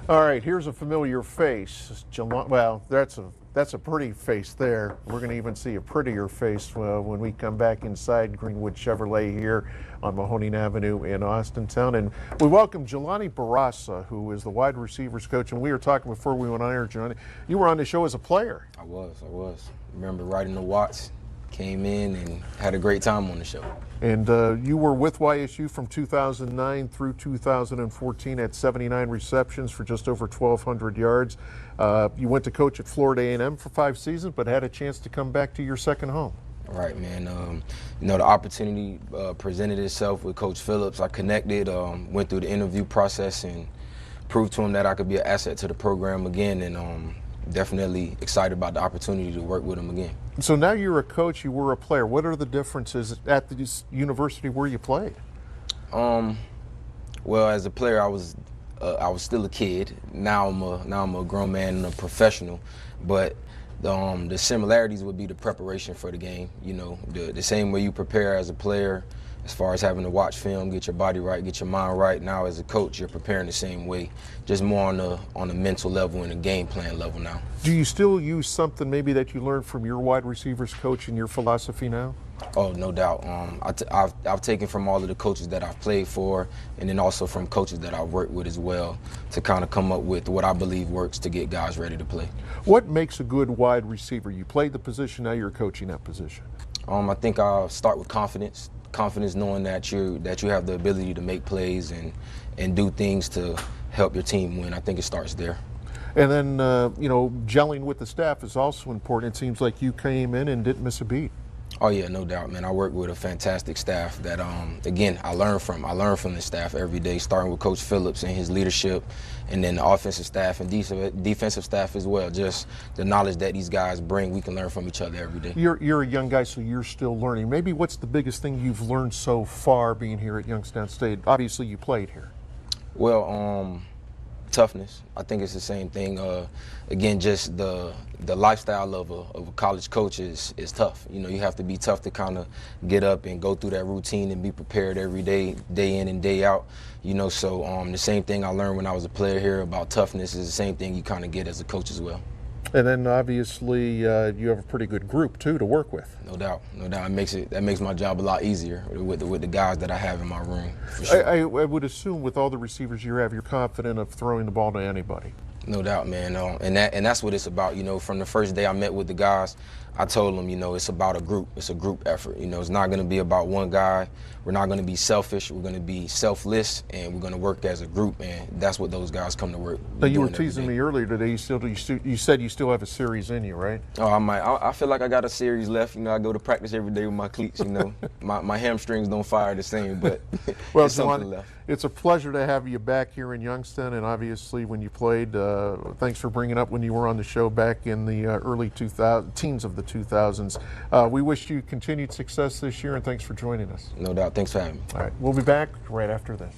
All right, here's a familiar face. Well, that's a pretty face there. We're going to even see a prettier face when we come back inside Greenwood Chevrolet here on Mahoning Avenue in Austintown. And we welcome Jelani Berassa, who is the wide receivers coach. And we were talking before we went on air, Jelani. You were on the show as a player. I was. Remember riding the Watts, came in and had a great time on the show. And you were with YSU from 2009 through 2014 at 79 receptions for just over 1,200 yards. You went to coach at Florida A&M for 5 seasons, but had a chance to come back to your second home. Right, man. The opportunity presented itself with Coach Phillips. I connected, went through the interview process, and proved to him that I could be an asset to the program again. And definitely excited about the opportunity to work with him again. So now you're a coach, you were a player. What are the differences at the university where you played? Well, as a player, I was still a kid. Now I'm a grown man and a professional. But the similarities would be the preparation for the game. You know, the same way you prepare as a player, as far as having to watch film, get your body right, get your mind right. Now as a coach, you're preparing the same way, just more on a mental level and a game plan level now. Do you still use something maybe that you learned from your wide receivers coach in your philosophy now? Oh, no doubt. I've taken from all of the coaches that I've played for, and then also from coaches that I've worked with as well, to kind of come up with what I believe works to get guys ready to play. What makes a good wide receiver? You played the position, now you're coaching that position. I think I'll start with confidence. Confidence, knowing that you have the ability to make plays and do things to help your team win. I think it starts there. And then, gelling with the staff is also important. It seems like you came in and didn't miss a beat. Oh yeah, no doubt, man. I work with a fantastic staff that, again, I learn from the staff every day, starting with Coach Phillips and his leadership, and then the offensive staff and defensive staff as well. Just the knowledge that these guys bring, we can learn from each other every day. You're a young guy, so you're still learning. Maybe what's the biggest thing you've learned so far being here at Youngstown State? Obviously, you played here. Well, toughness. I think it's the same thing. Again, just the lifestyle of a college coach is tough. You know, you have to be tough to kind of get up and go through that routine and be prepared every day, day in and day out. You know, so the same thing I learned when I was a player here about toughness is the same thing you kind of get as a coach as well. And then obviously you have a pretty good group too to work with. No doubt, no doubt. That makes my job a lot easier with the guys that I have in my room. For sure. I would assume with all the receivers you have, you're confident of throwing the ball to anybody. No doubt, man. And that's what it's about. You know, from the first day I met with the guys, I told them, you know, it's about a group. It's a group effort. You know, it's not going to be about one guy. We're not going to be selfish. We're going to be selfless, and we're going to work as a group. And that's what those guys come to work. Now, you were teasing me earlier today. You said you still have a series in you, right? Oh, I might. I feel like I got a series left. You know, I go to practice every day with my cleats. You know, my hamstrings don't fire the same, but well, it's something left. It's a pleasure to have you back here in Youngstown, and obviously when you played, thanks for bringing up when you were on the show back in the early teens of the 2000s. We wish you continued success this year, and thanks for joining us. No doubt. Thanks for having me. All right, we'll be back right after this.